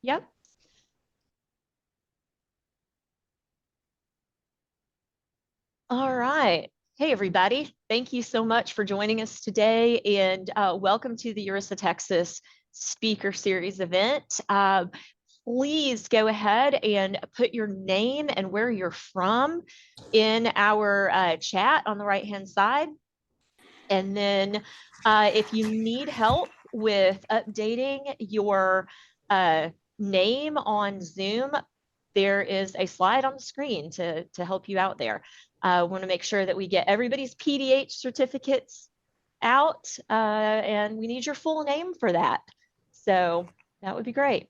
Yep. All right. Hey, everybody. Thank you so much for joining us today, and welcome to the Eureka Texas Speaker Series event. Please go ahead and put your name and where you're from in our chat on the right-hand side. And then if you need help with updating your name on Zoom, there is a slide on the screen to help you out there. Want to make sure that we get everybody's PDH certificates out, and we need your full name for that. So that would be great.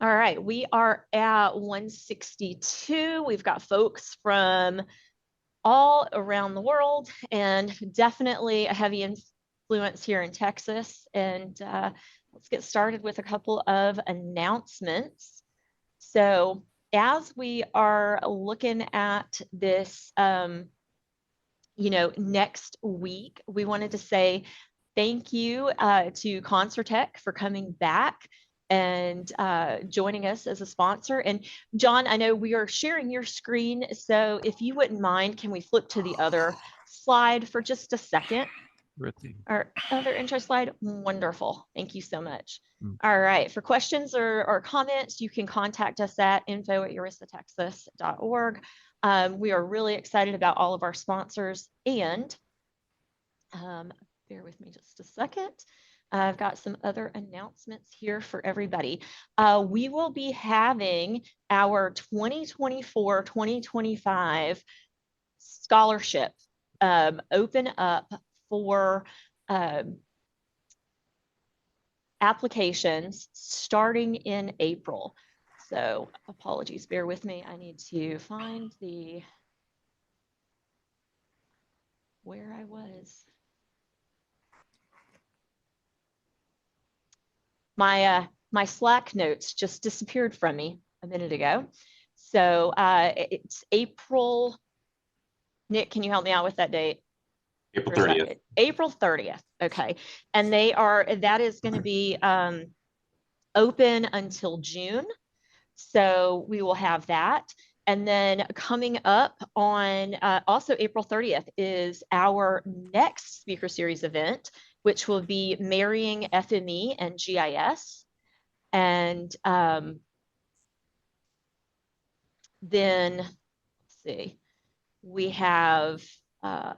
All right, we are at 162. We've got folks from all around the world and definitely a heavy influence here in Texas. And let's get started with a couple of announcements. So as we are looking at this, next week, we wanted to say thank you to Concertec for coming back and joining us as a sponsor. And John, I know we are sharing your screen, so if you wouldn't mind, can we flip to the other slide for just a second? Our other intro slide. Wonderful. Thank you so much. All right. For questions or comments, you can contact us at info@eureka-texas.org. We are really excited about all of our sponsors, and bear with me just a second. I've got some other announcements here for everybody. We will be having our 2024-2025 scholarship open up for applications starting in April. So apologies, bear with me. I need to find where I was. My Slack notes just disappeared from me a minute ago. So it's April. Nick, can you help me out with that date? April 30th. April 30th. Okay. And that is going to be open until June. So we will have that. And then coming up on also April 30th is our next speaker series event, which will be marrying FME and GIS. And then let's see, we have oh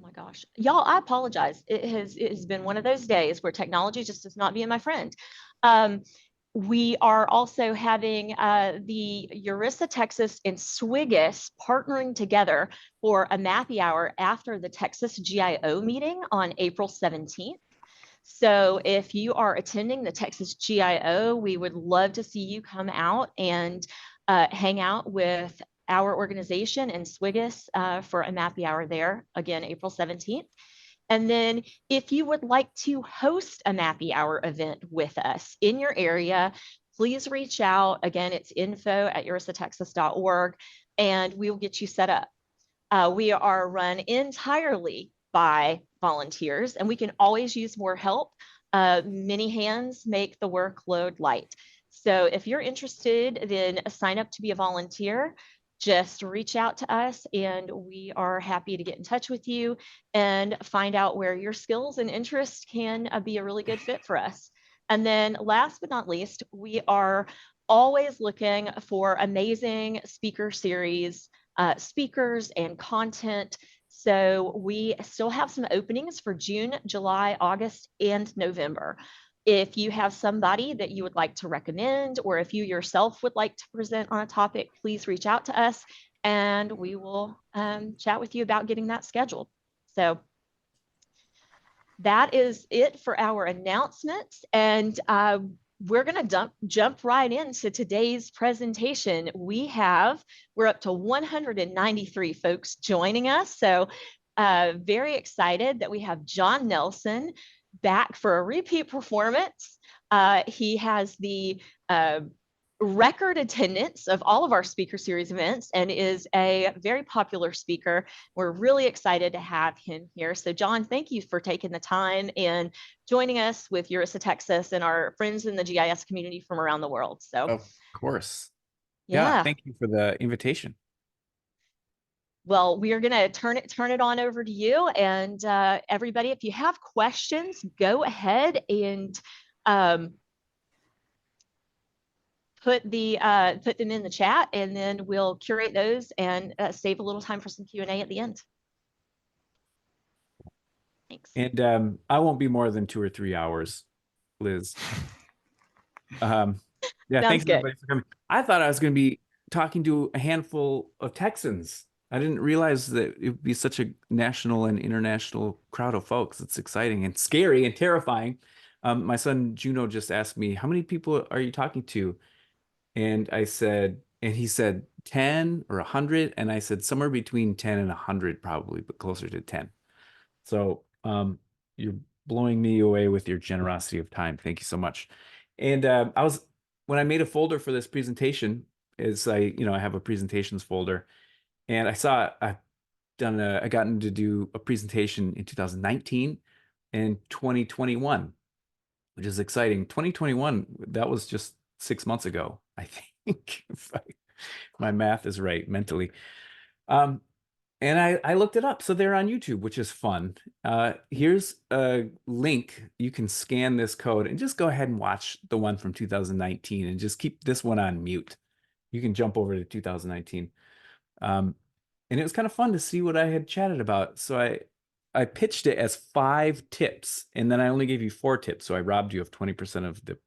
my gosh, y'all, I apologize. It has been one of those days where technology just does not be my friend. We are also having the Eureka Texas and SWGIS partnering together for a MAPI hour after the Texas GIO meeting on April 17th. So if you are attending the Texas GIO, we would love to see you come out and hang out with our organization and SWGIS for a MAPI hour there, again, April 17th. And then if you would like to host a MAPI hour event with us in your area, please reach out. Again, it's info@eureka-texas.org, and we will get you set up. We are run entirely by volunteers, and we can always use more help. Many hands make the workload light. So if you're interested, then sign up to be a volunteer. Just reach out to us, and we are happy to get in touch with you and find out where your skills and interests can be a really good fit for us. And then last but not least, we are always looking for amazing speaker series speakers and content. So we still have some openings for June, July, August, and November. If you have somebody that you would like to recommend, or if you yourself would like to present on a topic, please reach out to us and we will chat with you about getting that scheduled. So that is it for our announcements. And we're going to jump right into today's presentation. We're up to 193 folks joining us. So very excited that we have John Nelson back for a repeat performance. He has the record attendance of all of our speaker series events and is a very popular speaker. We're really excited to have him here. So John, thank you for taking the time and joining us with Urissa, Texas, and our friends in the GIS community from around the world. So Of course. Yeah, yeah. thank you for the invitation. Well, we are going to turn it on over to you. And everybody, if you have questions, go ahead and put them in the chat, and then we'll curate those and save a little time for some Q&A at the end. Thanks. And I won't be more than 2 or 3 hours, Liz. Yeah, Sounds thanks good. everybody for coming. I thought I was going to be talking to a handful of Texans. I didn't realize that it would be such a national and international crowd of folks. It's exciting and scary and terrifying. My son Juno just asked me, "How many people are you talking to?" And he said 10 or 100. And I said somewhere between 10 and 100, probably, but closer to 10. So you're blowing me away with your generosity of time. Thank you so much. And when I made a folder for this presentation, I have a presentations folder, and I saw I gotten to do a presentation in 2019 and 2021, which is exciting. 2021, that was just 6 months ago, I think, if my math is right mentally. And I looked it up. So they're on YouTube, which is fun. Here's a link. You can scan this code and just go ahead and watch the one from 2019 and just keep this one on mute. You can jump over to 2019. And it was kind of fun to see what I had chatted about. So I pitched it as 5 tips, and then I only gave you 4 tips. So I robbed you of 20% of the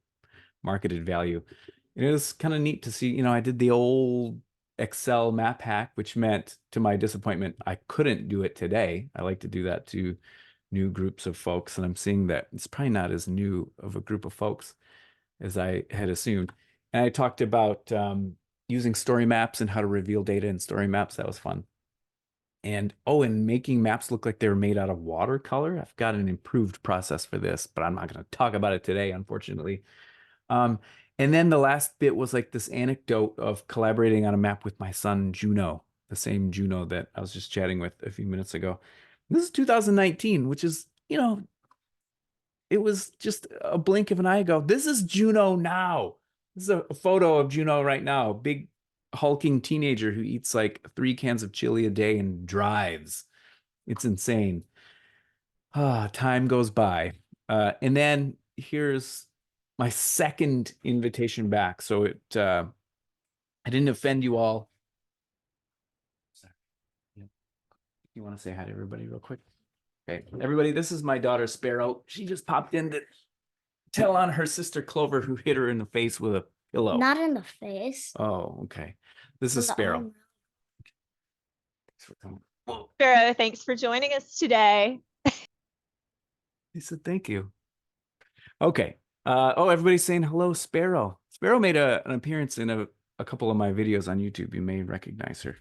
marketed value. And it was kind of neat to see, I did the old Excel map hack, which meant, to my disappointment, I couldn't do it today. I like to do that to new groups of folks, and I'm seeing that it's probably not as new of a group of folks as I had assumed. And I talked about using story maps and how to reveal data in story maps. That was fun. And making maps look like they were made out of watercolor. I've got an improved process for this, but I'm not going to talk about it today, unfortunately. And then the last bit was like this anecdote of collaborating on a map with my son, Juno, the same Juno that I was just chatting with a few minutes ago. This is 2019, which is, it was just a blink of an eye ago. This is Juno now. This is a photo of Juno right now, a big hulking teenager who eats like 3 cans of chili a day and drives. It's insane. Time goes by. And then here's my second invitation back. So I didn't offend you all. You want to say hi to everybody real quick? Okay, everybody, this is my daughter Sparrow. She just popped in to tell on her sister Clover, who hit her in the face with a pillow. Not in the face. Oh, okay. This is Sparrow. Sparrow, thanks for joining us today. He said thank you. Okay. Everybody's saying hello, Sparrow. Sparrow made an appearance in a couple of my videos on YouTube. You may recognize her.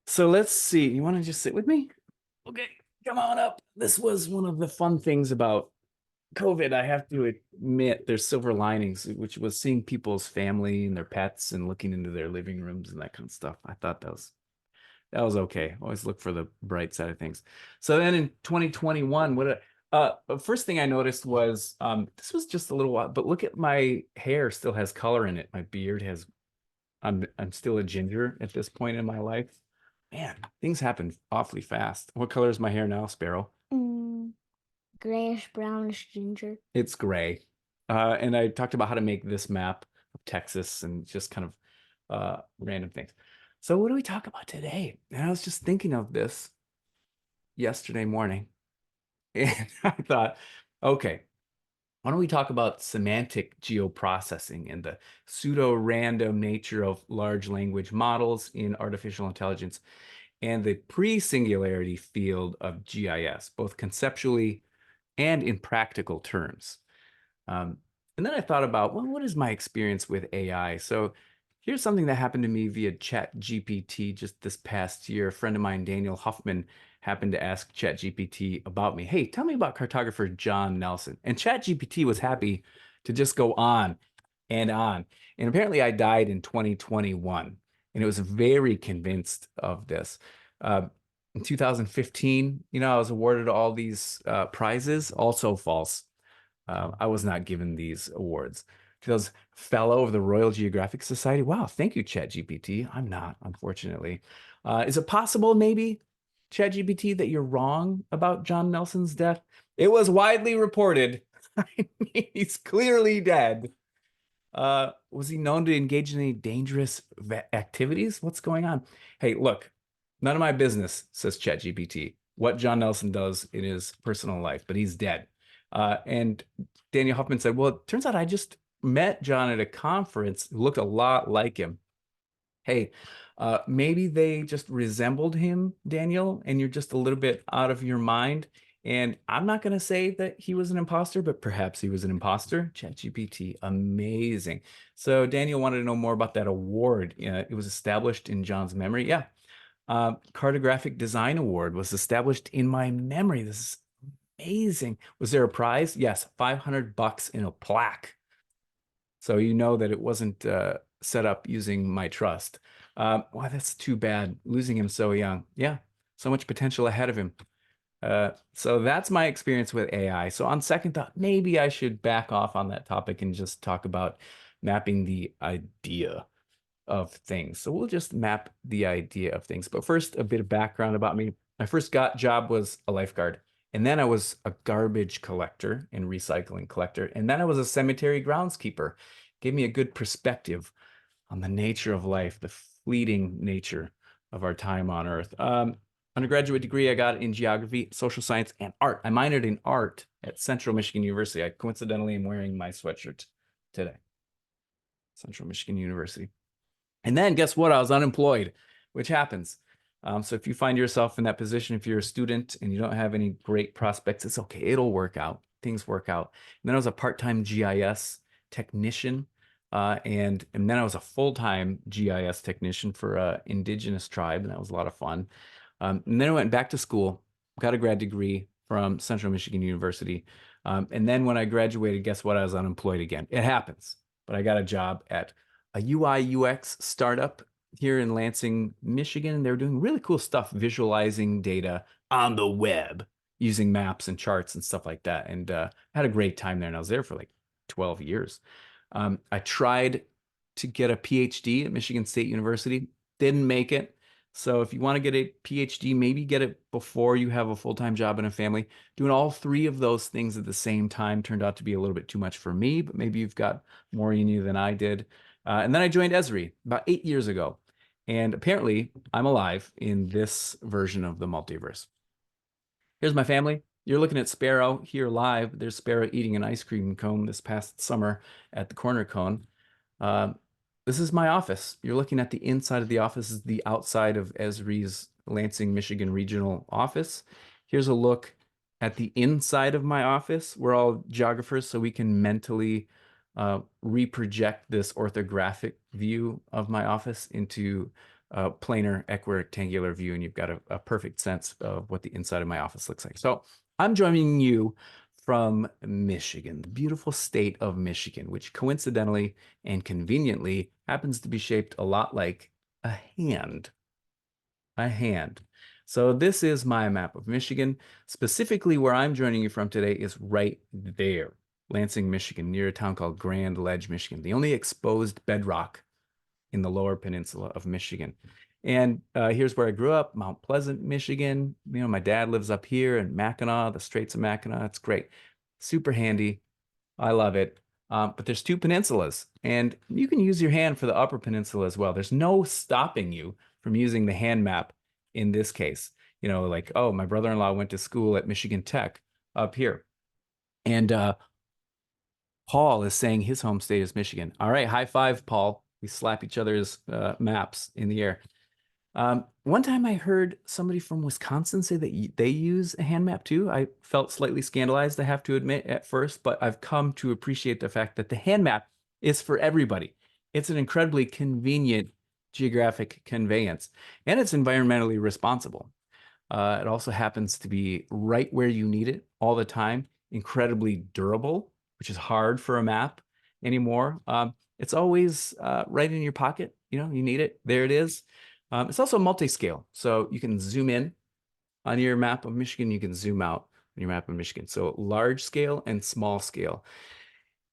So let's see. You want to just sit with me? Okay, come on up. This was one of the fun things about COVID. I have to admit, there's silver linings, which was seeing people's family and their pets and looking into their living rooms and that kind of stuff. I thought that was okay. Always look for the bright side of things. So then in 2021, first thing I noticed was this was just a little while, but look at my hair still has color in it. My beard has. I'm still a ginger at this point in my life. Man, things happen awfully fast. What color is my hair now, Sparrow? Grayish, brownish, ginger. It's gray. And I talked about how to make this map of Texas and just kind of random things. So what do we talk about today? And I was just thinking of this yesterday morning. And I thought, okay, why don't we talk about semantic geoprocessing and the pseudo-random nature of large language models in artificial intelligence and the pre-singularity field of GIS, both conceptually and in practical terms. And then I thought about, well, what is my experience with AI? So here's something that happened to me via ChatGPT just this past year. A friend of mine, Daniel Huffman, happened to ask ChatGPT about me. Hey, tell me about cartographer John Nelson. And ChatGPT was happy to just go on and on. And apparently I died in 2021, and it was very convinced of this. In 2015, I was awarded all these prizes, also false. I was not given these awards. 2000 Fellow of the Royal Geographic Society. Wow, thank you, ChatGPT. I'm not, unfortunately. Is it possible, maybe, ChatGPT, that you're wrong about John Nelson's death? It was widely reported. I mean, he's clearly dead. Was he known to engage in any dangerous activities? What's going on? Hey, look, none of my business, says ChatGPT, what John Nelson does in his personal life, but he's dead. And Daniel Huffman said, well, it turns out I just met John at a conference who looked a lot like him. Hey, maybe they just resembled him, Daniel, and you're just a little bit out of your mind. And I'm not going to say that he was an imposter, but perhaps he was an imposter. ChatGPT, amazing. So Daniel wanted to know more about that award. It was established in John's memory. Yeah. Cartographic Design Award was established in my memory. This is amazing. Was there a prize? Yes, $500 in a plaque. So you know that it wasn't set up using my trust. Wow, that's too bad, losing him so young. Yeah, so much potential ahead of him. So that's my experience with AI. So on second thought, maybe I should back off on that topic and just talk about mapping the idea of things. So we'll just map the idea of things. But first, a bit of background about me. My first job was a lifeguard. And then I was a garbage collector and recycling collector. And then I was a cemetery groundskeeper. Gave me a good perspective on the nature of life, the fleeting nature of our time on Earth. Undergraduate degree I got in geography, social science, and art. I minored in art at Central Michigan University. I coincidentally am wearing my sweatshirt today. Central Michigan University. And then guess what? I was unemployed, which happens. So if you find yourself in that position, if you're a student and you don't have any great prospects, it's okay. It'll work out. Things work out. And then I was a part-time GIS technician. And then I was a full-time GIS technician for an indigenous tribe, and that was a lot of fun. And then I went back to school, got a grad degree from Central Michigan University. And then when I graduated, guess what? I was unemployed again. It happens. But I got a job at a UI UX startup here in Lansing, Michigan. They were doing really cool stuff, visualizing data on the web using maps and charts and stuff like that. And I had a great time there. And I was there for like 12 years. I tried to get a PhD at Michigan State University, didn't make it. So if you want to get a PhD, maybe get it before you have a full-time job and a family. Doing all three of those things at the same time turned out to be a little bit too much for me, but maybe you've got more in you than I did. And then I joined Esri about 8 years ago. And apparently I'm alive in this version of the multiverse. Here's my family. You're looking at Sparrow here live. There's Sparrow eating an ice cream cone this past summer at the corner cone. This is my office. You're looking at the inside of the office. This is the outside of Esri's Lansing, Michigan regional office. Here's a look at the inside of my office. We're all geographers, so we can mentally reproject this orthographic view of my office into a planar equirectangular view, and you've got a perfect sense of what the inside of my office looks like. So I'm joining you from Michigan, the beautiful state of Michigan, which coincidentally and conveniently happens to be shaped a lot like a hand. A hand. So this is my map of Michigan. Specifically, where I'm joining you from today is right there, Lansing, Michigan, near a town called Grand Ledge, Michigan, the only exposed bedrock in the lower peninsula of Michigan. And here's where I grew up, Mount Pleasant, Michigan. My dad lives up here in Mackinac, the Straits of Mackinac. It's great. Super handy. I love it. But there's two peninsulas, and you can use your hand for the upper peninsula as well. There's no stopping you from using the hand map in this case. Like, oh, my brother-in-law went to school at Michigan Tech up here. And Paul is saying his home state is Michigan. All right, high five, Paul. We slap each other's maps in the air. One time I heard somebody from Wisconsin say that they use a hand map too. I felt slightly scandalized, I have to admit, at first, but I've come to appreciate the fact that the hand map is for everybody. It's an incredibly convenient geographic conveyance, and it's environmentally responsible. It also happens to be right where you need it all the time, incredibly durable, which is hard for a map, anymore. It's always right in your pocket. You need it. There it is. It's also multi-scale. So you can zoom in on your map of Michigan. You can zoom out on your map of Michigan. So large scale and small scale.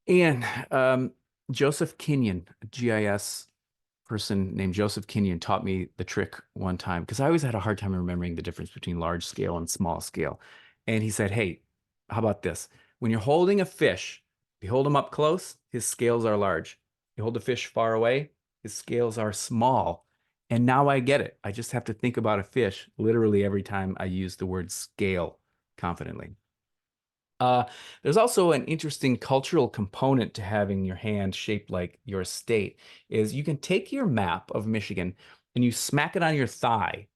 And Joseph Kenyon, a GIS person named Joseph Kenyon, taught me the trick one time because I always had a hard time remembering the difference between large scale and small scale. And he said, hey, how about this? When you're holding a fish, if you hold him up close, his scales are large. You hold the fish far away, his scales are small. And now I get it. I just have to think about a fish literally every time I use the word scale confidently. There's also an interesting cultural component to having your hand shaped like your state is you can take your map of Michigan and you smack it on your thigh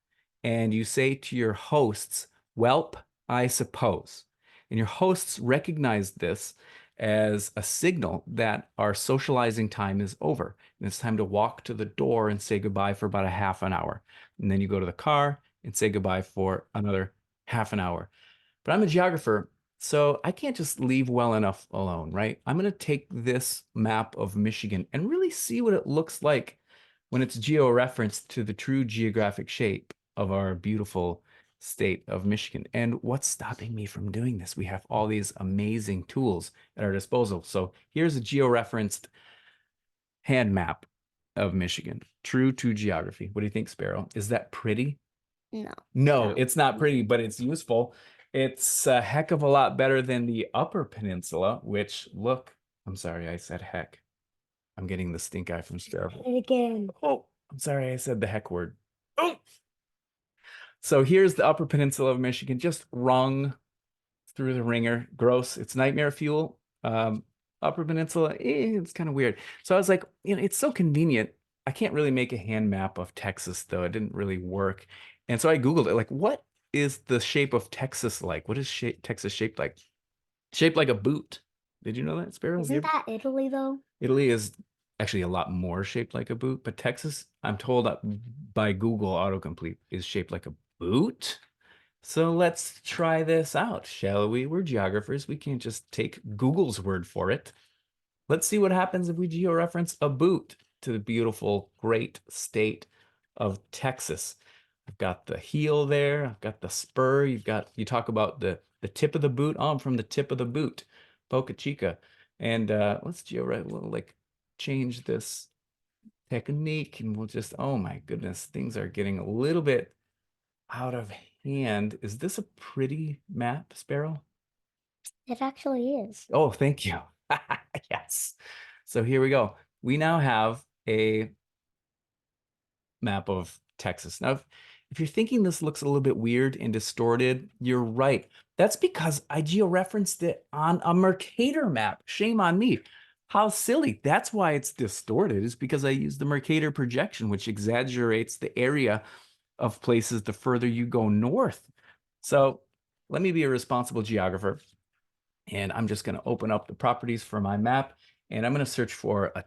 and you say to your hosts, "Welp, I suppose." And your hosts recognize this as a signal that our socializing time is over. And it's time to walk to the door and say goodbye for about a half an hour. And then you go to the car and say goodbye for another half an hour. But I'm a geographer, so I can't just leave well enough alone, right? I'm going to take this map of Michigan and really see what it looks like when it's geo-referenced to the true geographic shape of our beautiful state of Michigan. And what's stopping me from doing this? We have all these amazing tools at our disposal. So here's a geo-referenced hand map of Michigan, true to geography. What do you think, Sparrow? Is that pretty? No. No, it's not pretty, but it's useful. It's a heck of a lot better than the Upper Peninsula, which look, I'm sorry, I said heck. I'm getting the stink eye from Sparrow. Say it again. Oh, I'm sorry, I said the heck word. Oh! So here's the Upper Peninsula of Michigan, just rung through the ringer. Gross. It's nightmare fuel. Upper Peninsula, it's kind of weird. So I was like, it's so convenient. I can't really make a hand map of Texas, though. It didn't really work. And so I Googled it, like, what is the shape of Texas like? What is Texas shaped like? Shaped like a boot. Did you know that, Sparrow? Isn't that Italy though? Italy is actually a lot more shaped like a boot, but Texas, I'm told by Google autocomplete, is shaped like a boot. So let's try this out, shall we? We're geographers. We can't just take Google's word for it. Let's see what happens if we georeference a boot to the beautiful, great state of Texas. I've got the heel there. I've got the spur. You talk about the tip of the boot. Oh, I'm from the tip of the boot, Boca Chica. And let's we'll like change this technique and we'll just, oh my goodness, things are getting a little bit out of hand. Is this a pretty map, Sparrow? It actually is. Oh, thank you. Yes. So here we go. We now have a map of Texas. Now, if you're thinking this looks a little bit weird and distorted, you're right. That's because I georeferenced it on a Mercator map. Shame on me. How silly. That's why it's distorted, is because I used the Mercator projection, which exaggerates the area of places the further you go north. So let me be a responsible geographer. And I'm just going to open up the properties for my map. And I'm going to search for a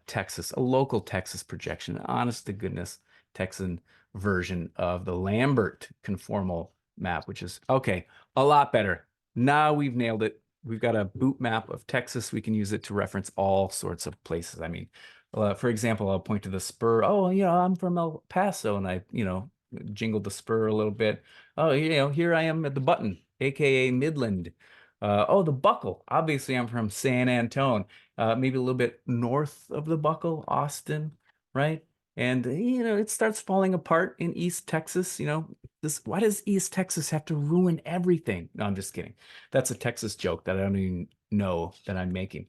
local Texas projection, honest to goodness Texan version of the Lambert conformal map, which is, okay, a lot better. Now we've nailed it. We've got a boot map of Texas. We can use it to reference all sorts of places. I mean, for example, I'll point to the spur. Oh, I'm from El Paso, and I, jingled the spur a little bit. Oh, here I am at the button, aka Midland. The buckle. Obviously, I'm from San Antone, maybe a little bit north of the buckle, Austin, right? And it starts falling apart in East Texas. Why does East Texas have to ruin everything? No, I'm just kidding. That's a Texas joke that I don't even know that I'm making.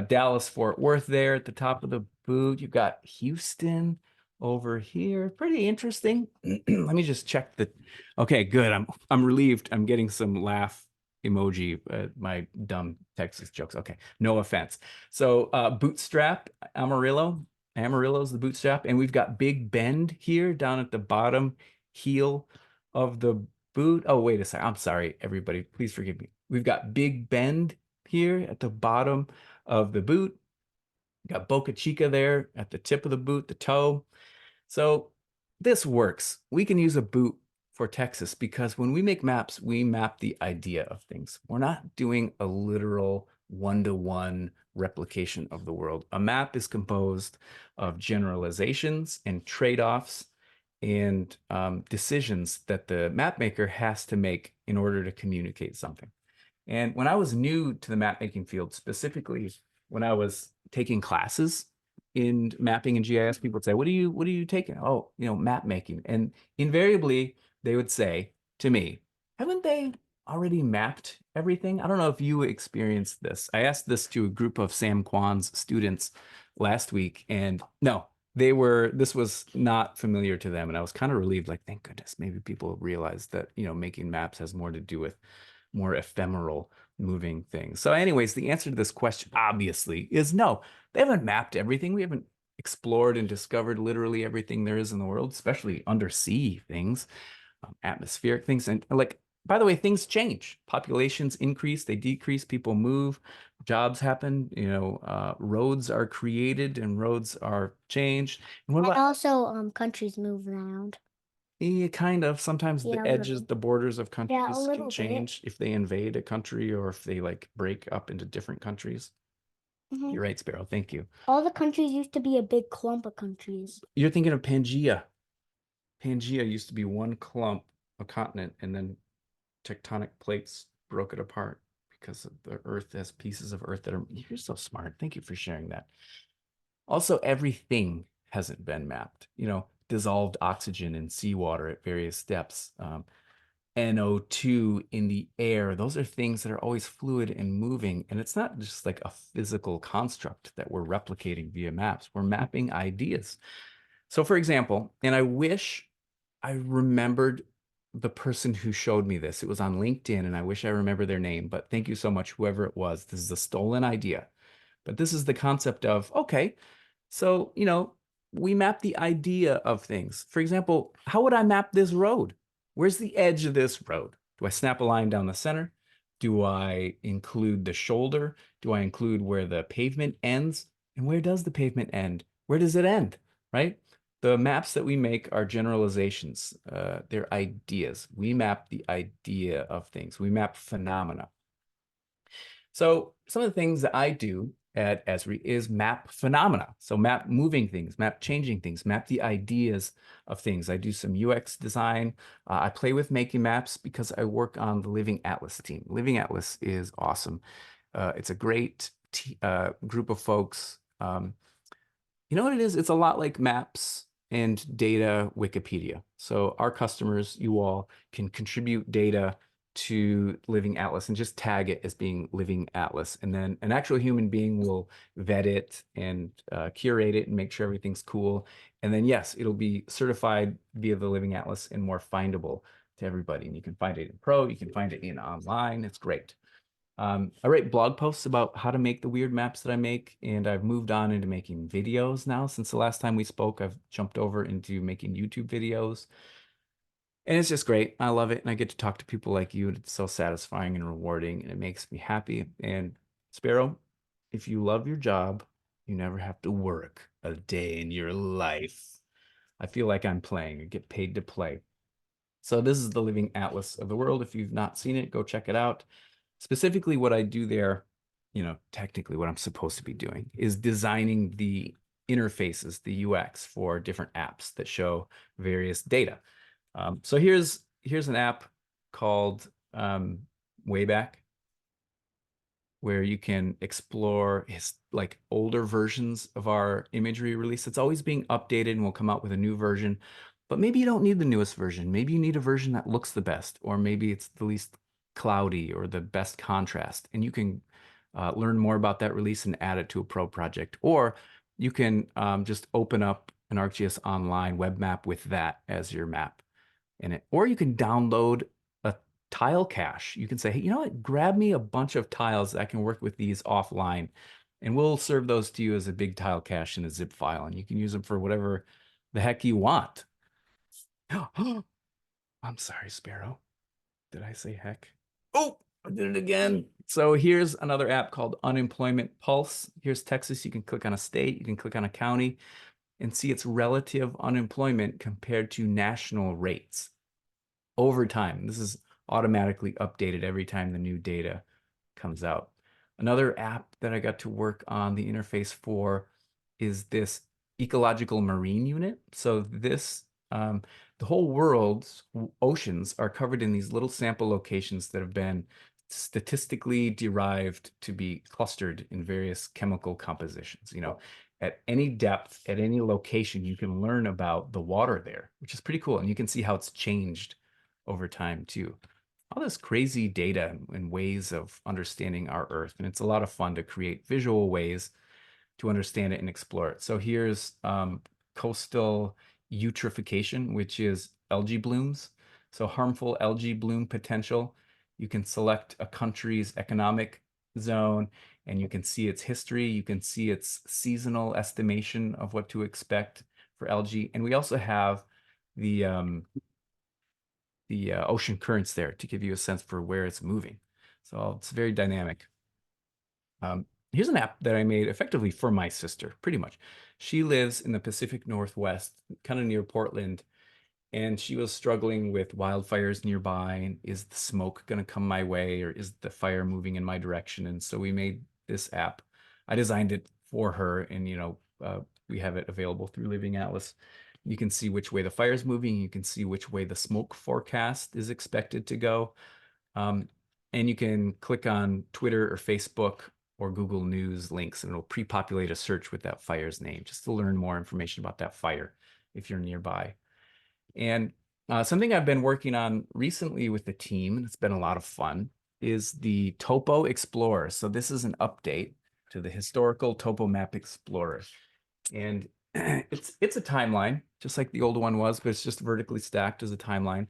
Dallas, Fort Worth there at the top of the boot. You've got Houston over here. Pretty interesting. Let me just check the. Okay, good. I'm relieved. I'm getting some laugh emoji, my dumb Texas jokes. Okay, no offense. So bootstrap, Amarillo's the bootstrap, and we've got Big Bend here down at the bottom heel of the boot. Oh, wait a second. I'm sorry, everybody. Please forgive me. We've got Big Bend here at the bottom of the boot. We've got Boca Chica there at the tip of the boot, the toe. So this works. We can use a boot for Texas because when we make maps, we map the idea of things. We're not doing a literal one-to-one replication of the world. A map is composed of generalizations and trade-offs and decisions that the map maker has to make in order to communicate something. And when I was new to the map making field, specifically when I was taking classes in mapping and GIS, people would say, what are you taking? Oh, map making. And invariably they would say to me, haven't they already mapped everything? I don't know if you experienced this. I asked this to a group of Sam Kwan's students last week, and no, this was not familiar to them. And I was kind of relieved, like, thank goodness, maybe people realize that, making maps has more to do with more ephemeral moving things. So anyways, the answer to this question obviously is no. They haven't mapped everything. We haven't explored and discovered literally everything there is in the world, especially undersea things, atmospheric things. And like, by the way, things change. Populations increase, they decrease, people move, jobs happen, roads are created and roads are changed. And what And about also, countries move around. yeah, kind of. Sometimes Yeah, the a edges, little. the borders of Yeah, a countries little can bit. change if they invade a country or if they like break up into different countries. Mhm. You're right, Sparrow. Thank you. All the countries used to be a big clump of countries. You're thinking of Pangea. Pangea used to be one clump, a continent, and then tectonic plates broke it apart because of the Earth has pieces of Earth that are. You're so smart. Thank you for sharing that. Also, everything hasn't been mapped. Dissolved oxygen in seawater at various depths. NO2 in the air. Those are things that are always fluid and moving. And it's not just like a physical construct that we're replicating via maps. We're mapping ideas. So for example, and I wish I remembered the person who showed me this. It was on LinkedIn and I wish I remember their name, but thank you so much, whoever it was. This is a stolen idea. But this is the concept of, okay, so, we map the idea of things. For example, how would I map this road? Where's the edge of this road? Do I snap a line down the center? Do I include the shoulder? Do I include where the pavement ends? And where does the pavement end? Where does it end, right? The maps that we make are generalizations. They're ideas. We map the idea of things. We map phenomena. So some of the things that I do at Esri is map phenomena. So map moving things, map changing things, map the ideas of things. I do some UX design. I play with making maps because I work on the Living Atlas team. Living Atlas is awesome. It's a great group of folks. You know what it is? It's a lot like maps and data Wikipedia. So our customers, you all, can contribute data to Living Atlas and just tag it as being Living Atlas. And then an actual human being will vet it and curate it and make sure everything's cool. And then, yes, it'll be certified via the Living Atlas and more findable to everybody. And you can find it in Pro, you can find it in online. It's great. I write blog posts about how to make the weird maps that I make, and I've moved on into making videos now. Since the last time we spoke, I've jumped over into making YouTube videos. And it's just great. I love it. And I get to talk to people like you. And it's so satisfying and rewarding. And it makes me happy. And Sparrow, if you love your job, you never have to work a day in your life. I feel like I'm playing. I get paid to play. So this is the Living Atlas of the world. If you've not seen it, go check it out. Specifically, what I do there, technically what I'm supposed to be doing is designing the interfaces, the UX for different apps that show various data. So here's an app called Wayback, where you can explore like older versions of our imagery release. It's always being updated and we'll come out with a new version, but maybe you don't need the newest version. Maybe you need a version that looks the best, or maybe it's the least cloudy or the best contrast. And you can learn more about that release and add it to a pro project. Or you can just open up an ArcGIS Online web map with that as your map in it. Or you can download a tile cache. You can say, hey, you know what? Grab me a bunch of tiles that I can work with these offline, and we'll serve those to you as a big tile cache in a zip file, and you can use them for whatever the heck you want. I'm sorry, Sparrow. Did I say heck? Oh, I did it again. So here's another app called Unemployment Pulse. Here's Texas. You can click on a state, you can click on a county and see its relative unemployment compared to national rates over time. This is automatically updated every time the new data comes out. Another app that I got to work on the interface for is this ecological marine unit. So this, the whole world's oceans are covered in these little sample locations that have been statistically derived to be clustered in various chemical compositions. You know, at any depth, at any location, you can learn about the water there, which is pretty cool. And you can see how it's changed over time too. All this crazy data and ways of understanding our Earth. And it's a lot of fun to create visual ways to understand it and explore it. So here's coastal eutrophication, which is algae blooms. So harmful algae bloom potential. You can select a country's economic zone and you can see its history. You can see its seasonal estimation of what to expect for algae. And we also have the ocean currents there to give you a sense for where it's moving. So it's very dynamic. Here's an app that I made effectively for my sister, pretty much. She lives in the Pacific Northwest, kind of near Portland, and she was struggling with wildfires nearby. And is the smoke going to come my way, or is the fire moving in my direction? And so we made this app. I designed it for her, and we have it available through Living Atlas. You can see which way the fire is moving. You can see which way the smoke forecast is expected to go. And you can click on Twitter or Facebook or Google News links, and it'll pre-populate a search with that fire's name just to learn more information about that fire if you're nearby. And something I've been working on recently with the team, and it's been a lot of fun, is the Topo Explorer. So this is an update to the historical Topo Map Explorer. And it's a timeline, just like the old one was, but it's just vertically stacked as a timeline.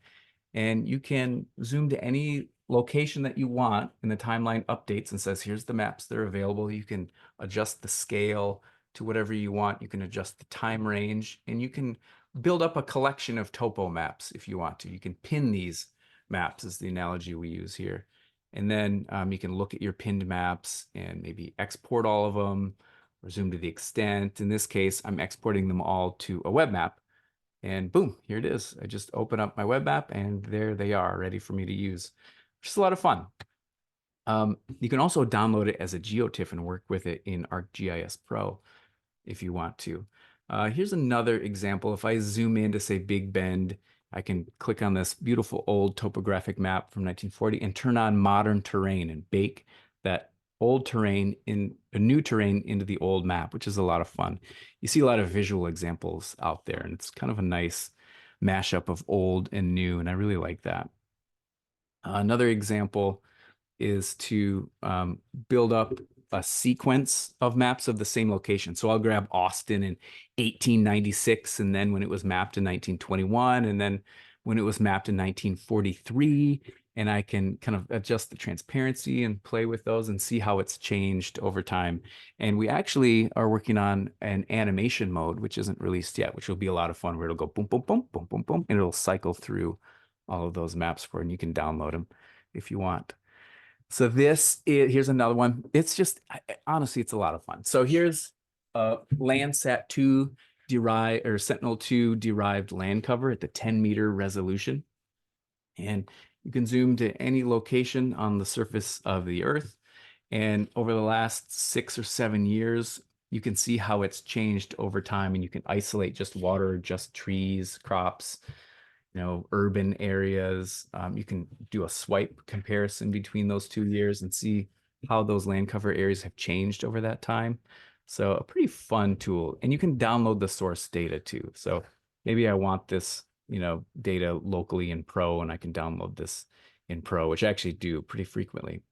And you can zoom to any location that you want, and the timeline updates and says, here's the maps that are available. You can adjust the scale to whatever you want. You can adjust the time range, and you can build up a collection of topo maps if you want to. You can pin these maps, is the analogy we use here. And then you can look at your pinned maps and maybe export all of them or zoom to the extent. In this case, I'm exporting them all to a web map. And boom, here it is. I just open up my web app and there they are, ready for me to use, which is a lot of fun. You can also download it as a GeoTIFF and work with it in ArcGIS Pro if you want to. Here's another example. If I zoom in to say Big Bend, I can click on this beautiful old topographic map from 1940 and turn on modern terrain and bake that old terrain in a new terrain into the old map, which is a lot of fun. You see a lot of visual examples out there, and it's kind of a nice mashup of old and new, and I really like that. Another example is to build up a sequence of maps of the same location. So I'll grab Austin in 1896, and then when it was mapped in 1921, and then when it was mapped in 1943, and I can kind of adjust the transparency and play with those and see how it's changed over time. And we actually are working on an animation mode, which isn't released yet, which will be a lot of fun, where it'll go boom, boom, boom, boom, boom, boom, and it'll cycle through all of those maps for you, and you can download them if you want. So here's another one. It's just, honestly, it's a lot of fun. So here's Landsat 2 derived, or Sentinel-2 derived land cover at the 10-meter resolution. And you can zoom to any location on the surface of the Earth. And over the last 6 or 7 years, you can see how it's changed over time. And you can isolate just water, just trees, crops, urban areas. You can do a swipe comparison between those 2 years and see how those land cover areas have changed over that time. So a pretty fun tool. And you can download the source data too. So maybe I want this, data locally in Pro, and I can download this in Pro, which I actually do pretty frequently.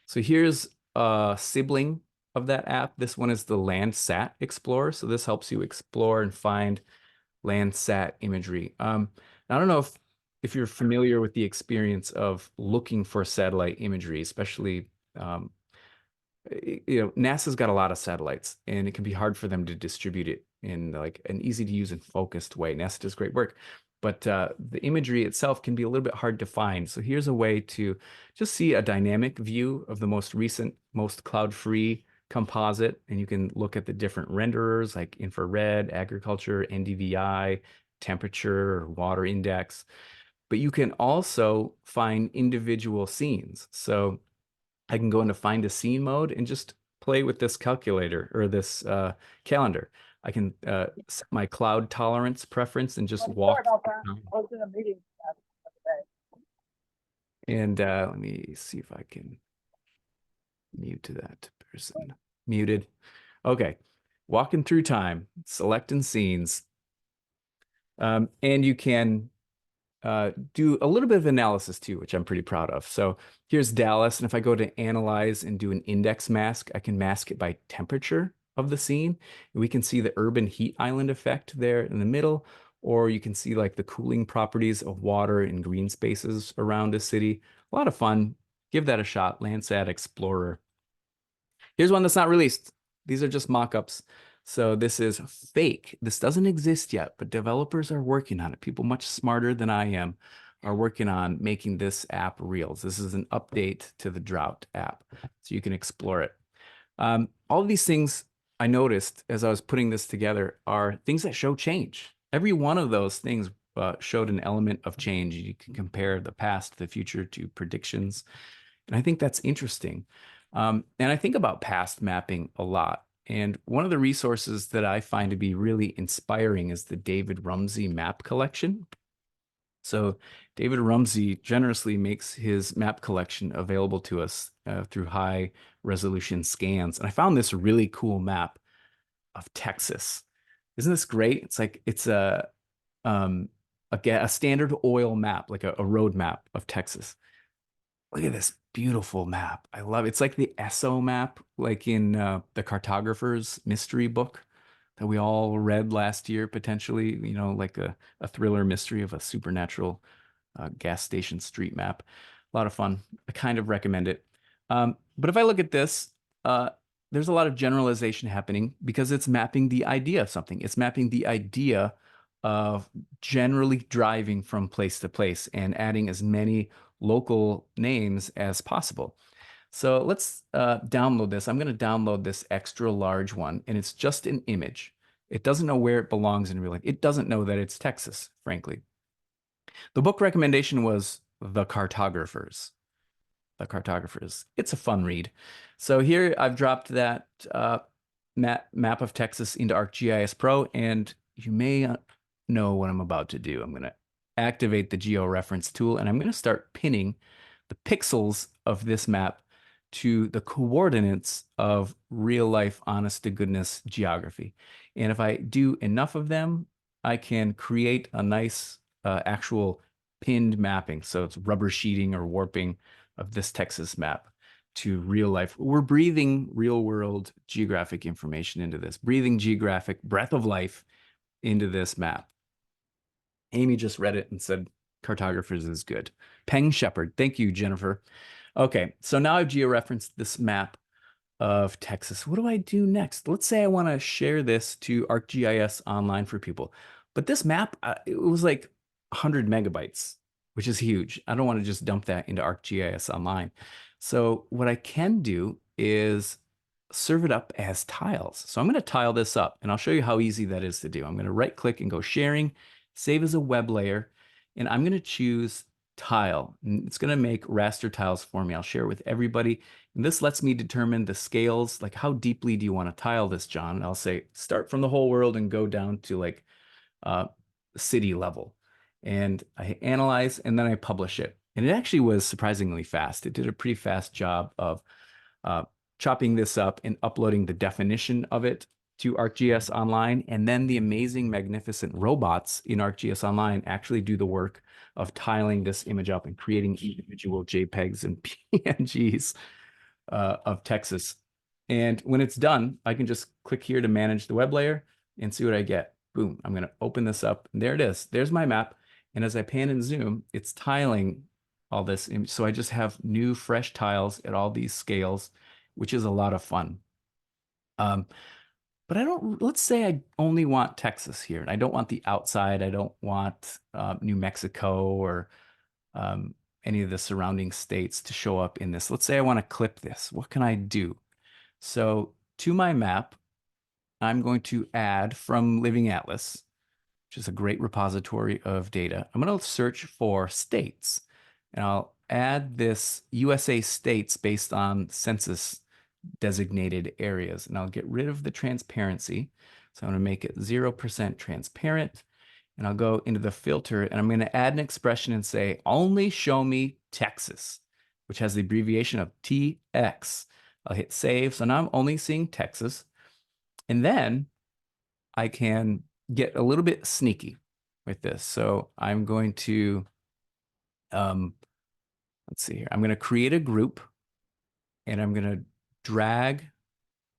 So here's a sibling of that app. This one is the Landsat Explorer. So this helps you explore and find Landsat imagery. I don't know if you're familiar with the experience of looking for satellite imagery, especially, NASA's got a lot of satellites, and it can be hard for them to distribute it in like an easy to use and focused way. NASA does great work, but the imagery itself can be a little bit hard to find. So here's a way to just see a dynamic view of the most recent, most cloud-free composite, and you can look at the different renderers like infrared, agriculture, NDVI, temperature, water index. But you can also find individual scenes. So I can go into find a scene mode and just play with this calculator or this calendar. I can set my cloud tolerance preference and just Sorry walk. about that. I was in a meeting today. And let me see if I can mute to that person. Muted. Okay. Walking through time, selecting scenes. And you can do a little bit of analysis too, which I'm pretty proud of. So here's Dallas. And if I go to analyze and do an index mask, I can mask it by temperature of the scene. And we can see the urban heat island effect there in the middle, or you can see like the cooling properties of water and green spaces around a city. A lot of fun. Give that a shot. Landsat Explorer. Here's one that's not released. These are just mock-ups. So this is fake. This doesn't exist yet, but developers are working on it. People much smarter than I am are working on making this app real. This is an update to the Drought app, so you can explore it. All of these things I noticed as I was putting this together are things that show change. Every one of those things showed an element of change. You can compare the past to the future to predictions. And I think that's interesting. And I think about past mapping a lot. And one of the resources that I find to be really inspiring is the David Rumsey map collection. So David Rumsey generously makes his map collection available to us through high resolution scans. And I found this really cool map of Texas. Isn't this great? It's like it's a standard oil map, like a road map of Texas. Look at this beautiful map. I love it. It's like the ESO map, like in the Cartographer's mystery book that we all read last year, potentially, like a thriller mystery of a supernatural gas station street map. A lot of fun. I kind of recommend it. But if I look at this, there's a lot of generalization happening because it's mapping the idea of something. It's mapping the idea of generally driving from place to place and adding as many local names as possible. So let's download this. I'm going to download this extra large one, and it's just an image. It doesn't know where it belongs in real life. It doesn't know that it's Texas, frankly. The book recommendation was The Cartographers. The Cartographers. It's a fun read. So here I've dropped that map of Texas into ArcGIS Pro, and you may know what I'm about to do. I'm going to activate the georeference tool, and I'm going to start pinning the pixels of this map to the coordinates of real life, honest to goodness geography. And if I do enough of them, I can create a nice actual pinned mapping. So it's rubber sheeting or warping of this Texas map to real life. We're breathing real world geographic information into this, breathing geographic breath of life into this map. Amy just read it and said, Cartographers is good. Peng Shepherd. Thank you, Jennifer. Okay, so now I've georeferenced this map of Texas. What do I do next? Let's say I want to share this to ArcGIS Online for people. But this map, it was like 100 megabytes, which is huge. I don't want to just dump that into ArcGIS Online. So what I can do is serve it up as tiles. So I'm going to tile this up, and I'll show you how easy that is to do. I'm going to right click and go sharing, save as a web layer, and I'm going to choose tile. And it's going to make raster tiles for me. I'll share it with everybody. And this lets me determine the scales, like how deeply do you want to tile this, John? And I'll say, start from the whole world and go down to like city level. And I analyze and then I publish it. And it actually was surprisingly fast. It did a pretty fast job of chopping this up and uploading the definition of it to ArcGIS Online. And then the amazing, magnificent robots in ArcGIS Online actually do the work of tiling this image up and creating individual JPEGs and PNGs of Texas. And when it's done, I can just click here to manage the web layer and see what I get. Boom, I'm going to open this up. And there it is. There's my map. And as I pan and zoom, it's tiling all this image. So I just have new, fresh tiles at all these scales, which is a lot of fun. But let's say I only want Texas here, and I don't want the outside. I don't want New Mexico or any of the surrounding states to show up in this. Let's say I want to clip this. What can I do? So to my map, I'm going to add from Living Atlas, which is a great repository of data. I'm going to search for states, and I'll add this USA states based on census designated areas, and I'll get rid of the transparency. So I'm going to make it 0% transparent, and I'll go into the filter, and I'm going to add an expression and say, only show me Texas, which has the abbreviation of TX. I'll hit save. So now I'm only seeing Texas. And then I can get a little bit sneaky with this. So I'm going to, let's see here. I'm going to create a group, and I'm going to drag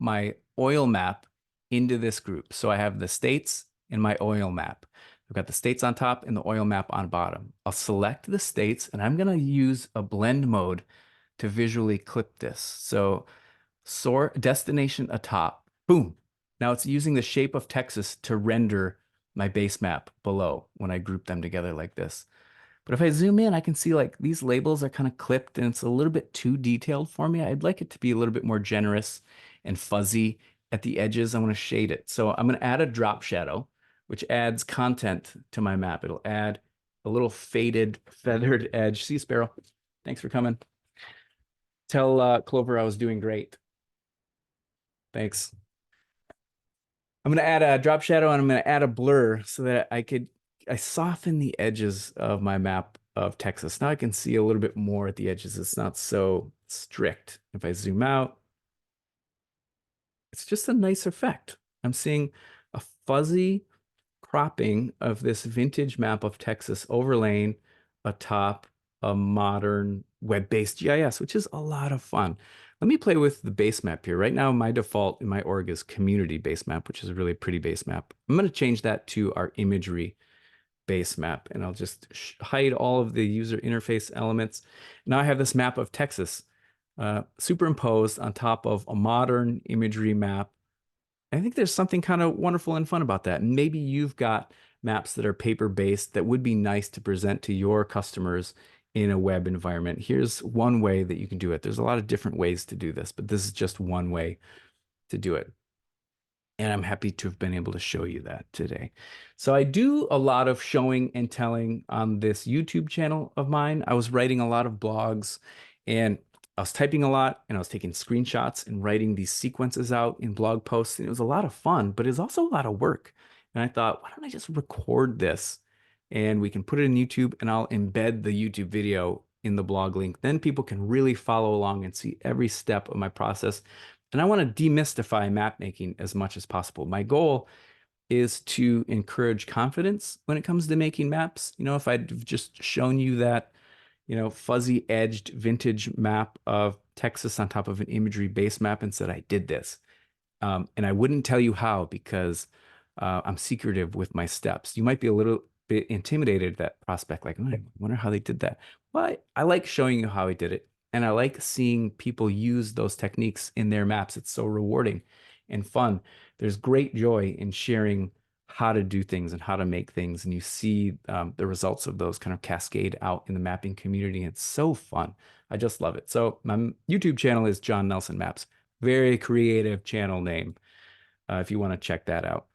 my oil map into this group. So I have the states in my oil map. I've got the states on top and the oil map on bottom. I'll select the states, and I'm going to use a blend mode to visually clip this. So sort destination atop, boom. Now it's using the shape of Texas to render my base map below when I group them together like this. But if I zoom in, I can see like these labels are kind of clipped and it's a little bit too detailed for me. I'd like it to be a little bit more generous and fuzzy at the edges. I want to shade it. So I'm going to add a drop shadow, which adds content to my map. It'll add a little faded, feathered edge. See you, Sparrow. Thanks for coming. Tell Clover I was doing great. Thanks. I'm going to add a drop shadow, and I'm going to add a blur so that I soften the edges of my map of Texas. Now I can see a little bit more at the edges. It's not so strict. If I zoom out, it's just a nice effect. I'm seeing a fuzzy cropping of this vintage map of Texas overlaying atop a modern web-based GIS, which is a lot of fun. Let me play with the base map here. Right now, my default in my org is community base map, which is a really pretty base map. I'm going to change that to our imagery base map, and I'll just hide all of the user interface elements. Now I have this map of Texas superimposed on top of a modern imagery map. I think there's something kind of wonderful and fun about that. And maybe you've got maps that are paper-based that would be nice to present to your customers in a web environment. Here's one way that you can do it. There's a lot of different ways to do this, but this is just one way to do it. And I'm happy to have been able to show you that today. So I do a lot of showing and telling on this YouTube channel of mine. I was writing a lot of blogs, and I was typing a lot, and I was taking screenshots and writing these sequences out in blog posts. And it was a lot of fun, but it's also a lot of work. And I thought, why don't I just record this, and we can put it in YouTube, and I'll embed the YouTube video in the blog link. Then people can really follow along and see every step of my process. And I want to demystify map making as much as possible. My goal is to encourage confidence when it comes to making maps. You know, if I'd just shown you that, you know, fuzzy edged vintage map of Texas on top of an imagery base map and said, I did this. And I wouldn't tell you how because I'm secretive with my steps. You might be a little bit intimidated at that prospect, like, I wonder how they did that. Well, I like showing you how I did it. And I like seeing people use those techniques in their maps. It's so rewarding and fun. There's great joy in sharing how to do things and how to make things. And you see the results of those kind of cascade out in the mapping community. It's so fun. I just love it. So my YouTube channel is John Nelson Maps. Very creative channel name if you want to check that out.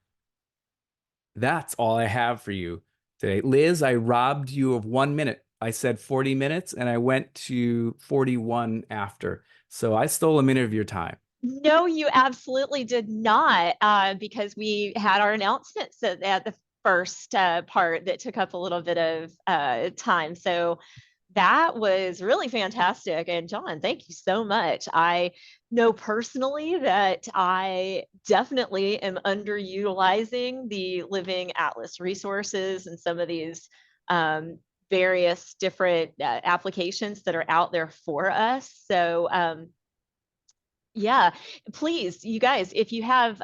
That's all I have for you today. Liz, I robbed you of 1 minute. I said 40 minutes and I went to 41 after. So I stole a minute of your time. No, you absolutely did not, because we had our announcements at the first part that took up a little bit of time. So that was really fantastic. And John, thank you so much. I know personally that I definitely am underutilizing the Living Atlas resources and some of these various different applications that are out there for us. So yeah, please, you guys, if you have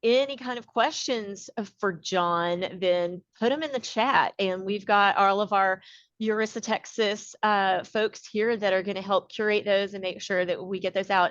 any kind of questions for John, then put them in the chat. And we've got all of our Eureka, Texas folks here that are going to help curate those and make sure that we get those out.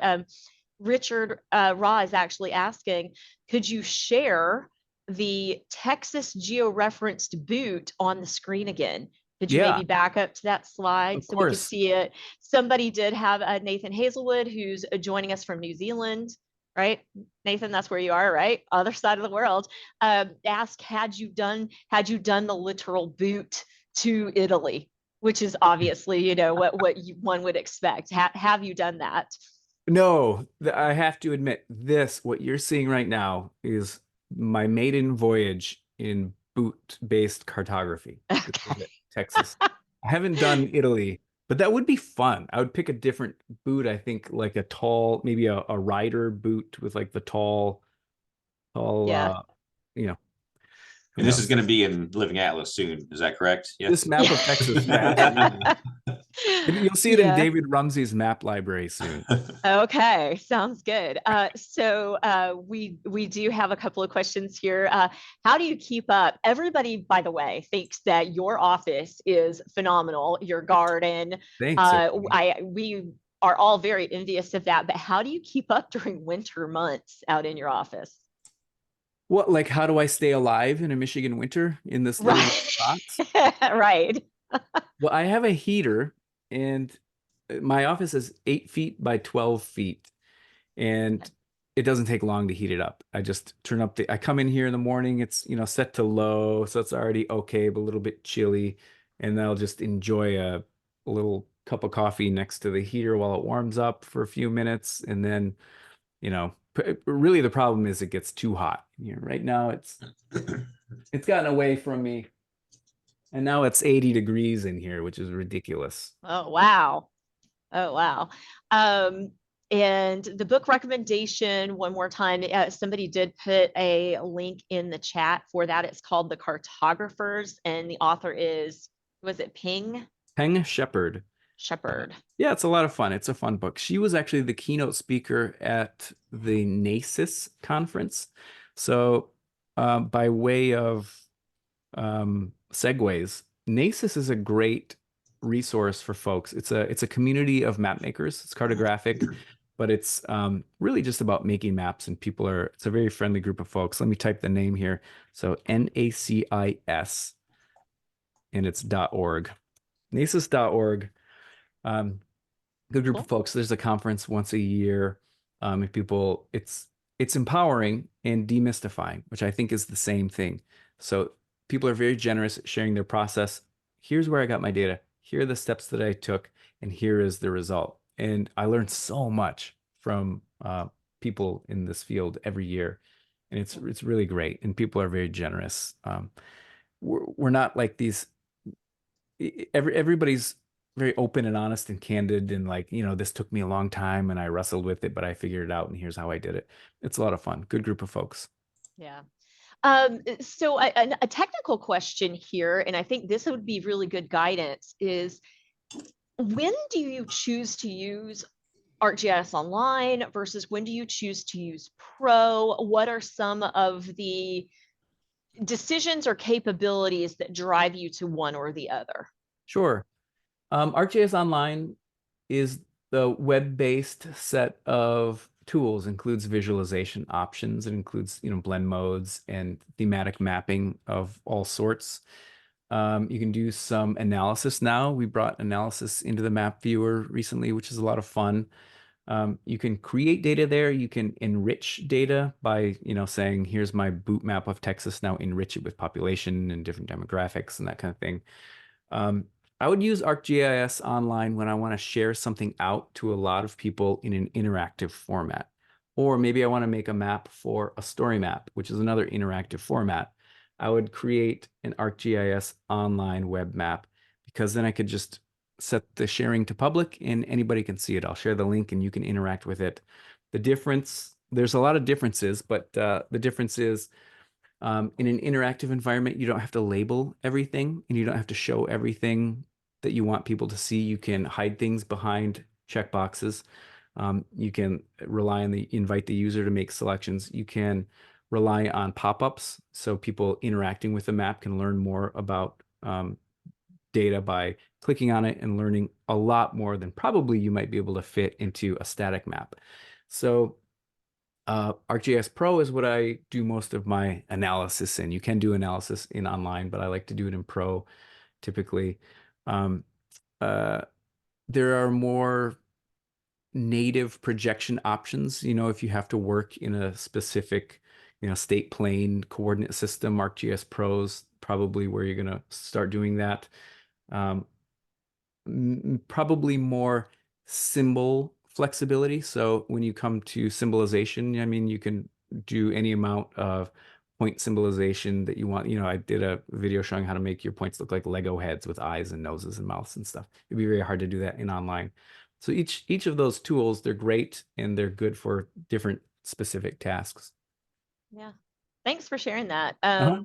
Richard Raw is actually asking, could you share the Texas georeferenced boot on the screen again? Could you maybe back up to that slide so we can see it? Somebody did have Nathan Hazelwood, who's joining us from New Zealand, right? Nathan, that's where you are, right? Other side of the world. Ask, had you done the literal boot to Italy? which is obviously, one would expect. Have you done that? No, I have to admit, what you're seeing right now is my maiden voyage in boot-based cartography. This is it, Texas. I haven't done Italy, but that would be fun. I would pick a different boot. I think like a tall, maybe a rider boot with like the tall, Yeah. you know, who And this is knows? going to be in Living Atlas soon. Is that correct? This map of Texas, yeah, absolutely. You'll see it in Yeah. David Rumsey's map library soon. Okay, sounds good. We do have a couple of questions here. How do you keep up? Everybody, by the way, thinks that your office is phenomenal. Your garden. Thanks. We are all very envious of that. But how do you keep up during winter months out in your office? What, like, how do I stay alive in a Michigan winter in this little box? Right. Well, I have a heater, and my office is 8 feet by 12 feet, and it doesn't take long to heat it up. I just turn up I come in here in the morning, it's, set to low, so it's already okay, but a little bit chilly, and then I'll just enjoy a little cup of coffee next to the heater while it warms up for a few minutes, and then, really the problem is it gets too hot. Right now it's gotten away from me. And now it's 80 degrees in here, which is ridiculous. Oh, wow. Oh, wow. And the book recommendation, one more time, somebody did put a link in the chat for that. It's called The Cartographers, and the author was it Peng Shepherd. Yeah, it's a lot of fun. It's a fun book. She was actually the keynote speaker at the NACIS conference. So by way of segues, NACIS is a great resource for folks. It's a community of map makers. It's cartographic, but it's really just about making maps, and it's a very friendly group of folks. Let me type the name here. So NACIS, and it's .org. NACIS.org. Good group of folks. There's a conference once a year. And people, it's empowering and demystifying, which I think is the same thing. So people are very generous at sharing their process. Here's where I got my data. Here are the steps that I took, and here is the result. And I learned so much from people in this field every year, and it's really great. And people are very generous. We're not like these. Everybody's very open and honest and candid, and like, this took me a long time and I wrestled with it, but I figured it out, and here's how I did it. It's a lot of fun. Good group of folks. Yeah. So a technical question here, and I think this would be really good guidance, is when do you choose to use ArcGIS Online versus when do you choose to use Pro? What are some of the decisions or capabilities that drive you to one or the other? Sure. ArcGIS Online is the web-based set of tools, includes visualization options. It includes, blend modes and thematic mapping of all sorts. You can do some analysis now. We brought analysis into the map viewer recently, which is a lot of fun. You can create data there. You can enrich data by, saying, here's my boot map of Texas, now enrich it with population and different demographics and that kind of thing. I would use ArcGIS Online when I want to share something out to a lot of people in an interactive format. Or maybe I want to make a map for a story map, which is another interactive format. I would create an ArcGIS Online web map, because then I could just set the sharing to public and anybody can see it. I'll share the link and you can interact with it. There's a lot of differences, but the difference is, in an interactive environment, you don't have to label everything and you don't have to show everything that you want people to see. You can hide things behind checkboxes. You can invite the user to make selections. You can rely on pop-ups, so people interacting with the map can learn more about data by clicking on it and learning a lot more than probably you might be able to fit into a static map. So ArcGIS Pro is what I do most of my analysis in. You can do analysis in online, but I like to do it in Pro typically. There are more native projection options. If you have to work in a specific, state plane coordinate system, ArcGIS Pro's probably where you're going to start doing that. probably more symbol flexibility. So when you come to symbolization, I mean, you can do any amount of point symbolization that you want. You know, I did a video showing how to make your points look like Lego heads with eyes and noses and mouths and stuff. It'd be very hard to do that in online. So each of those tools, they're great and they're good for different specific tasks. Yeah. Thanks for sharing that. Uh-huh.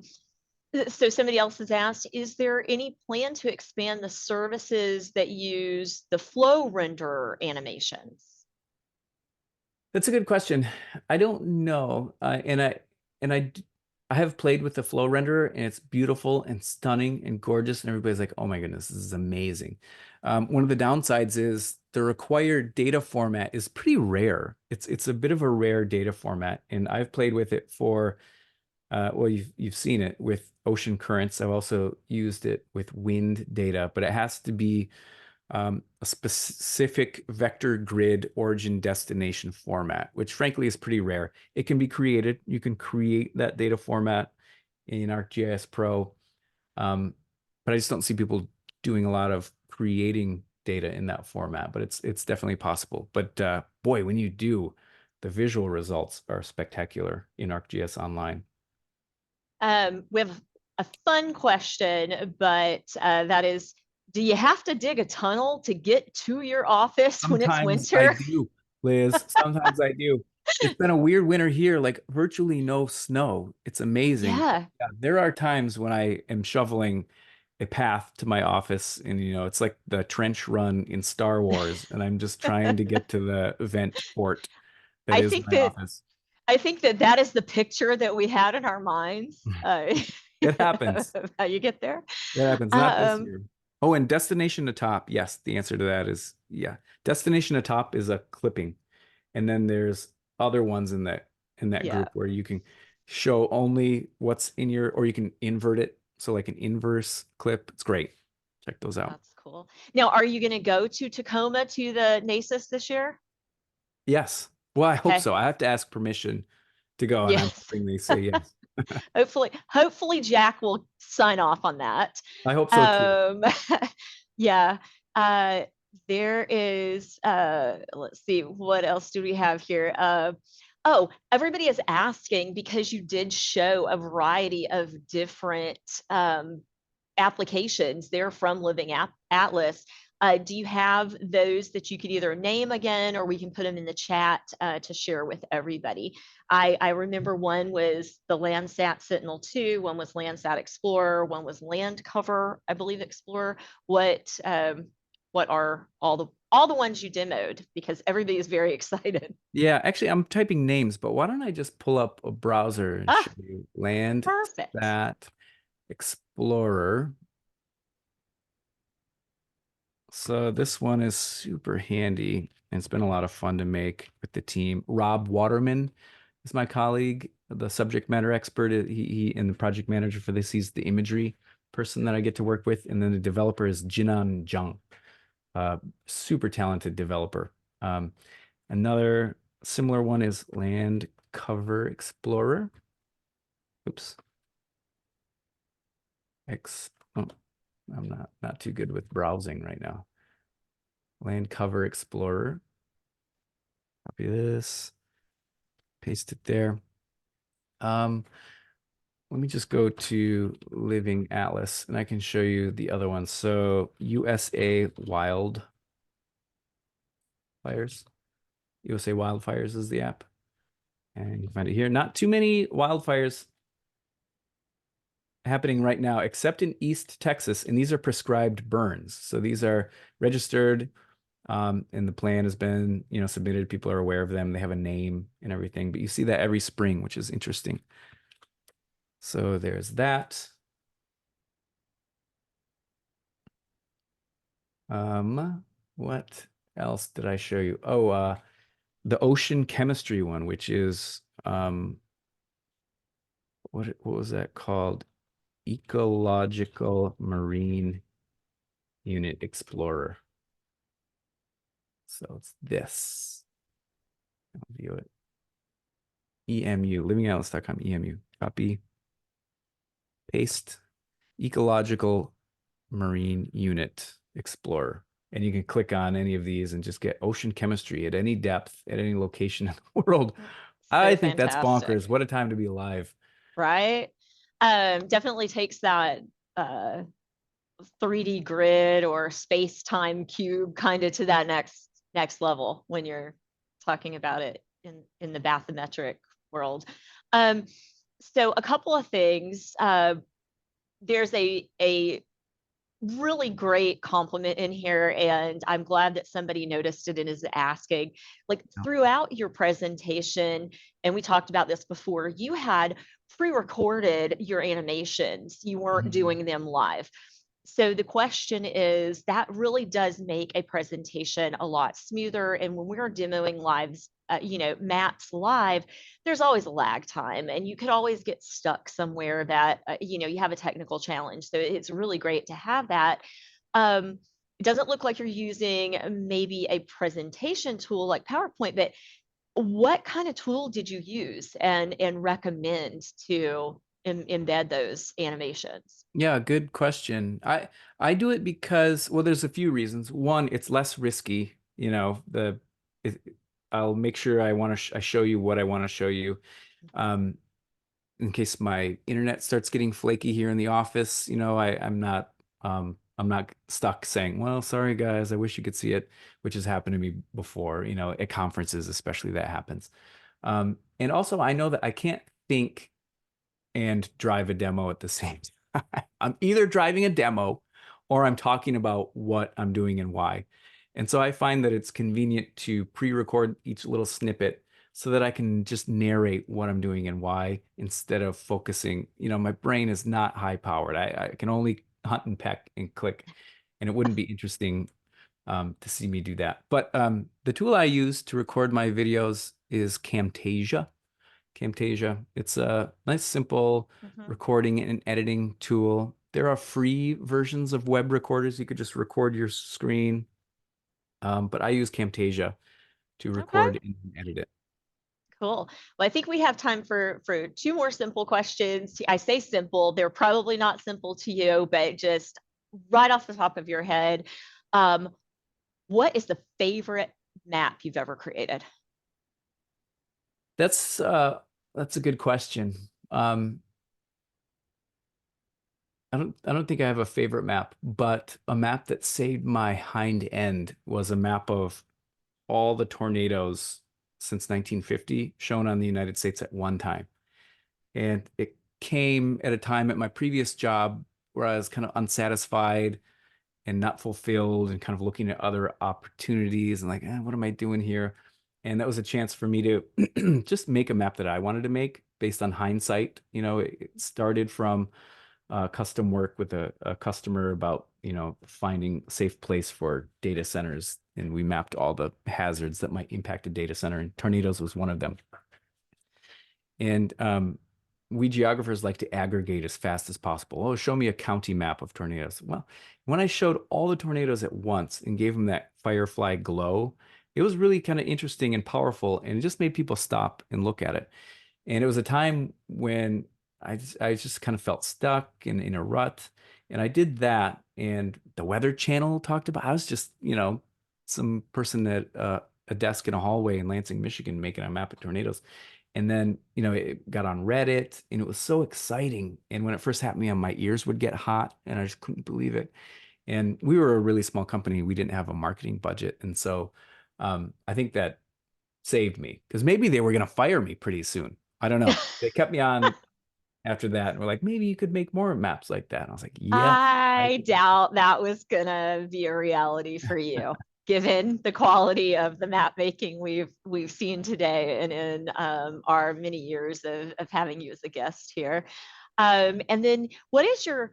So somebody else has asked, is there any plan to expand the services that use the flow render animations? That's a good question. I don't know. I have played with the flow renderer and it's beautiful and stunning and gorgeous and everybody's like, oh my goodness, this is amazing. One of the downsides is the required data format is pretty rare. It's a bit of a rare data format, and I've played with it for well, you've seen it with ocean currents. I've also used it with wind data, but it has to be a specific vector grid origin destination format, which frankly is pretty rare. It can be created. You can create that data format in ArcGIS Pro, but I just don't see people doing a lot of creating data in that format. But it's definitely possible. But boy, when you do, the visual results are spectacular in ArcGIS Online. We have a fun question, but that is, do you have to dig a tunnel to get to your office when it's Sometimes I winter? do, Liz. Sometimes I do. It's been a weird winter here, like virtually no snow. It's amazing. Yeah. Yeah, there are times when I am shoveling a path to my office, and it's like the trench run in Star Wars, and I'm just trying to get to the vent port that I is think my that office. I think that is the picture that we had in our minds. It happens. Of how you get there. It happens. Not this Um, year. Oh, and destination to top. Yes, the answer to that is yeah. Destination to top is a clipping. And then there's other ones in that yeah, group where you can show only what's in your, or you can invert it. So like an inverse clip. It's great. Check those out. that's cool. Now, are you going to go to Tacoma to the NASIS this year? Yes. Well, I hope Okay. so. I have to ask permission to go, and I'm Yes. hoping they say yes. Hopefully Jack will sign off on that. I hope so too. Yeah. Uh, there is, let's see, what else do we have here? Oh, everybody is asking because you did show a variety of different applications there from Living Atlas. Do you have those that you could either name again, or we can put them in the chat to share with everybody? I remember one was the Landsat Sentinel-2, one was Landsat Explorer, one was Land Cover, I believe, Explorer. What are all the ones you demoed? Because everybody is very excited. Yeah, actually, I'm typing names, but why don't I just pull up a browser and show you Perfect. Landsat Explorer. So this one is super handy, and it's been a lot of fun to make with the team. Rob Waterman is my colleague, the subject matter expert. He and the project manager for this. He's the imagery person that I get to work with, and then the developer is Jinan Zhang, super talented developer. Another similar one is Land Cover Explorer. Oops. Oh, I'm not too good with browsing right now. Land Cover Explorer. Copy this, paste it there. Let me just go to Living Atlas and I can show you the other ones. So USA Wildfires. USA Wildfires is the app. And you can find it here. Not too many wildfires happening right now, except in East Texas. And these are prescribed burns. So these are registered. And the plan has been, submitted. People are aware of them. They have a name and everything. But you see that every spring, which is interesting. So there's that. What else did I show you? Oh, the ocean chemistry one, which is what was that called? Ecological Marine Unit Explorer. So it's this. I'll view it. EMU, livingatlas.com, EMU. Copy, paste, Ecological Marine Unit Explorer. and you can click on any of these and just get ocean chemistry at any depth, at any location in the world. I think that's fantastic. bonkers. What a time to be alive. Right? Definitely takes that 3D grid or space-time cube kind of to that next level when you're talking about it in the bathymetric world. So a couple of things. There's a really great compliment in here, and I'm glad that somebody noticed it and is asking. Like throughout your presentation, and we talked about this before, you had pre-recorded your animations. You weren't doing them live. So the question is, that really does make a presentation a lot smoother. And when we're demoing lives, maps live, there's always a lag time, and you could always get stuck somewhere that you have a technical challenge. So it's really great to have that. It doesn't look like you're using maybe a presentation tool like PowerPoint, but what kind of tool did you use and recommend to embed those animations? Yeah, good question. I do it because, well, there's a few reasons. One, it's less risky. I'll make sure I show you what I want to show you. In case my internet starts getting flaky here in the office, I'm not stuck saying, well, sorry guys, I wish you could see it, which has happened to me before, at conferences, especially that happens. And also I know that I can't think and drive a demo at the same time. I'm either driving a demo or I'm talking about what I'm doing and why. And so I find that it's convenient to pre-record each little snippet so that I can just narrate what I'm doing and why instead of focusing. My brain is not high powered. I can only hunt and peck and click, and it wouldn't be interesting to see me do that. But the tool I use to record my videos is Camtasia. It's a nice, simple recording and editing tool. There are free versions of web recorders. You could just record your screen. But I use Camtasia to record and edit it. Cool. Well, I think we have time for two more simple questions. I say simple, they're probably not simple to you, but just right off the top of your head, what is the favorite map you've ever created? That's a good question. I don't think I have a favorite map, but a map that saved my hind end was a map of all the tornadoes since 1950 shown on the United States at one time. And it came at a time at my previous job where I was kind of unsatisfied and not fulfilled and kind of looking at other opportunities and like, what am I doing here? And that was a chance for me to just make a map that I wanted to make based on hindsight. It started from custom work with a customer about, finding a safe place for data centers. And we mapped all the hazards that might impact a data center, and tornadoes was one of them. And we geographers like to aggregate as fast as possible. Oh, show me a county map of tornadoes. Well, when I showed all the tornadoes at once and gave them that firefly glow, it was really kind of interesting and powerful, and it just made people stop and look at it. And it was a time when I just kind of felt stuck in a rut. And I did that, and the Weather Channel talked about, I was just, some person at a desk in a hallway in Lansing, Michigan, making a map of tornadoes. And then, it got on Reddit, and it was so exciting. And when it first happened to me, my ears would get hot, and I just couldn't believe it. And we were a really small company. We didn't have a marketing budget. And so I think that saved me, because maybe they were going to fire me pretty soon. I don't know. They kept me on after that, and we're like, maybe you could make more maps like that. And I was like, yeah. I doubt that was gonna be a reality for you, given the quality of the map making we've seen today and in our many years of having you as a guest here. And then what is your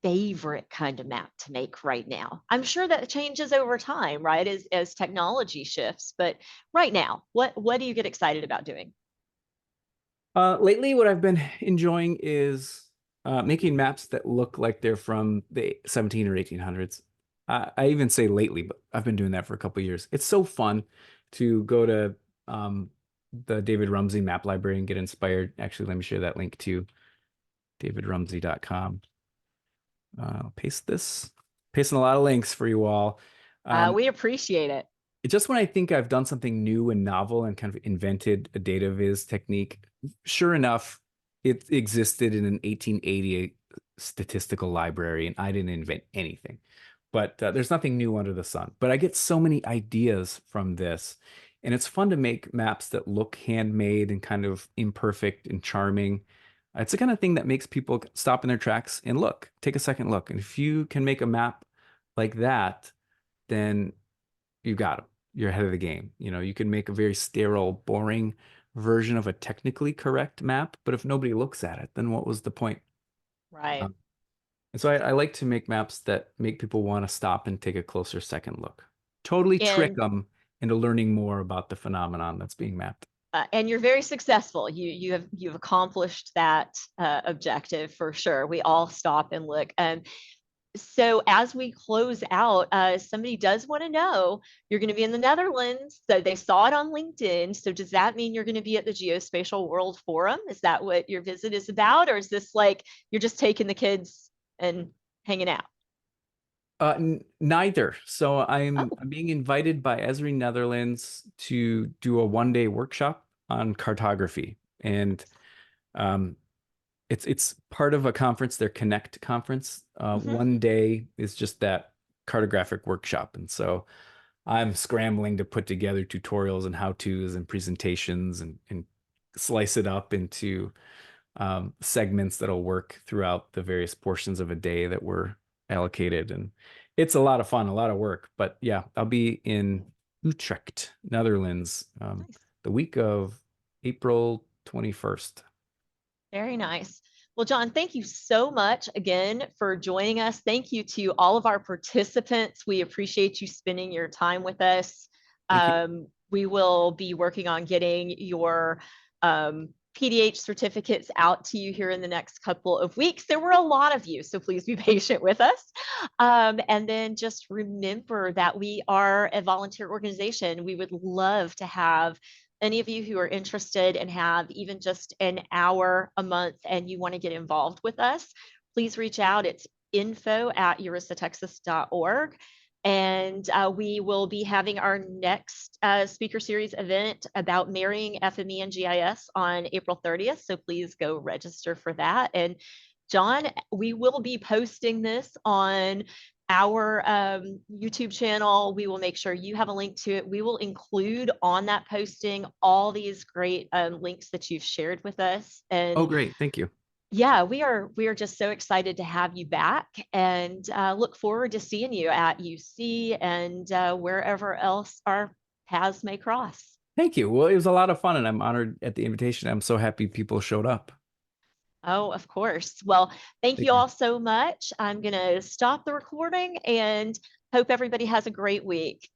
favorite kind of map to make right now? I'm sure that changes over time, right? As technology shifts, but right now, what do you get excited about doing? Lately, what I've been enjoying is making maps that look like they're from the 17 or 1800s. I even say lately, but I've been doing that for a couple of years. It's so fun to go to the David Rumsey map library and get inspired. Actually, let me share that link to davidrumsey.com. I'll paste this. Pasting a lot of links for you all. We appreciate it. Just when I think I've done something new and novel and kind of invented a data viz technique, sure enough, it existed in an 1888 statistical library, and I didn't invent anything. But there's nothing new under the sun. But I get so many ideas from this, and it's fun to make maps that look handmade and kind of imperfect and charming. It's the kind of thing that makes people stop in their tracks and look, take a second look. And if you can make a map like that, then you got them. You're ahead of the game. You know, you can make a very sterile, boring version of a technically correct map, but if nobody looks at it, then what was the point? Right. And so I like to make maps that make people want to stop and take a closer second look. Totally trick And them into learning more about the phenomenon that's being mapped. and you're very successful. You've accomplished that objective for sure. We all stop and look. So as we close out, somebody does want to know, you're going to be in the Netherlands. So they saw it on LinkedIn. So does that mean you're going to be at the Geospatial World Forum? Is that what your visit is about? Or is this like you're just taking the kids and hanging out? Neither. So Oh. I'm being invited by Esri Netherlands to do a one-day workshop on cartography. And it's part of a conference, their Connect conference. One day is just that cartographic workshop. And so I'm scrambling to put together tutorials and how-tos and presentations and slice it up into segments that'll work throughout the various portions of a day that were allocated. And it's a lot of fun, a lot of work. But yeah, I'll be in Utrecht, Netherlands, Nice. the week of April 21st. Very nice. Well, John, thank you so much again for joining us. Thank you to all of our participants. We appreciate you spending your time with us. Thank you. We will be working on getting your PDH certificates out to you here in the next couple of weeks. There were a lot of you, so please be patient with us. And then just remember that we are a volunteer organization. We would love to have any of you who are interested and have even just an hour a month and you want to get involved with us, please reach out. It's info@urisatexas.org. And we will be having our next speaker series event about marrying FME and GIS on April 30th. So please go register for that. And John, we will be posting this on our YouTube channel. We will make sure you have a link to it. We will include on that posting all these great links that you've shared with us. And Oh, great. Thank you. yeah, we are just so excited to have you back and look forward to seeing you at UC and wherever else our paths may cross. Thank you. Well, it was a lot of fun, and I'm honored at the invitation. I'm so happy people showed up. Oh, of course. Well, thank Thank you you. all so much. I'm going to stop the recording and hope everybody has a great week.